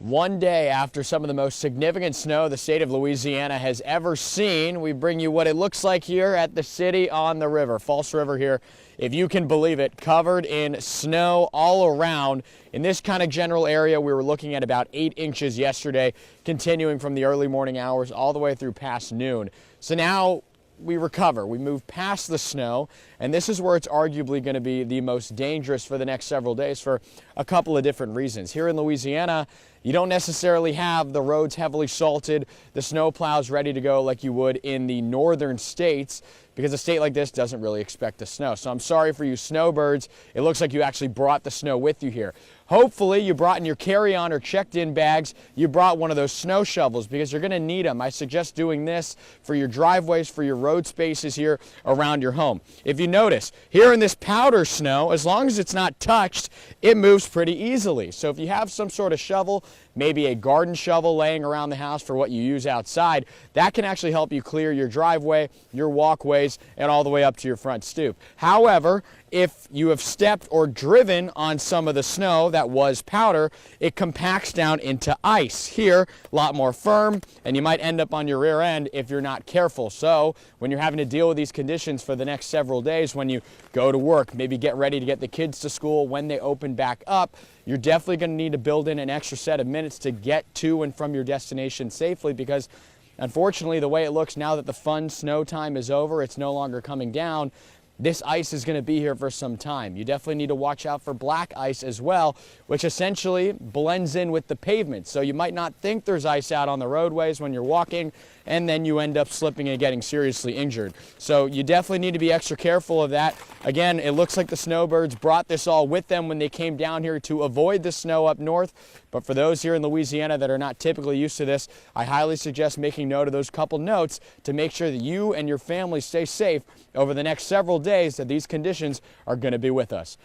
One day after some of the most significant snow the state of Louisiana has ever seen, we bring you what it looks like here at the city on the river. False River here, if you can believe it, covered in snow all around. In this kind of general area, we were looking at about 8 inches yesterday, continuing from the early morning hours all the way through past noon. So now we recover. We move past the snow, and this is where it's arguably going to be the most dangerous for the next several days for a couple of different reasons. Here in Louisiana, you don't necessarily have the roads heavily salted, the snow plows ready to go like you would in the northern states, because a state like this doesn't really expect the snow. So I'm sorry for you snowbirds. It looks like you actually brought the snow with you here. Hopefully you brought in your carry-on or checked-in bags, you brought one of those snow shovels because you're going to need them. I suggest doing this for your driveways, for your road spaces here around your home. If you notice, here in this powder snow, as long as it's not touched, it moves pretty easily. So if you have some sort of shovel, maybe a garden shovel laying around the house for what you use outside, that can actually help you clear your driveway, your walkways, and all the way up to your front stoop. However, if you have stepped or driven on some of the snow that was powder, it compacts down into ice. Here, a lot more firm, and you might end up on your rear end if you're not careful. So when you're having to deal with these conditions for the next several days, when you go to work, maybe get ready to get the kids to school when they open back up, you're definitely going to need to build in an extra set of minutes to get to and from your destination safely, because unfortunately, the way it looks now that the fun snow time is over, it's no longer coming down, this ice is going to be here for some time. You definitely need to watch out for black ice as well, which essentially blends in with the pavement. So you might not think there's ice out on the roadways when you're walking, and then you end up slipping and getting seriously injured. So you definitely need to be extra careful of that. Again, it looks like the snowbirds brought this all with them when they came down here to avoid the snow up north. But for those here in Louisiana that are not typically used to this, I highly suggest making note of those couple notes to make sure that you and your family stay safe over the next several days, that these conditions are going to be with us.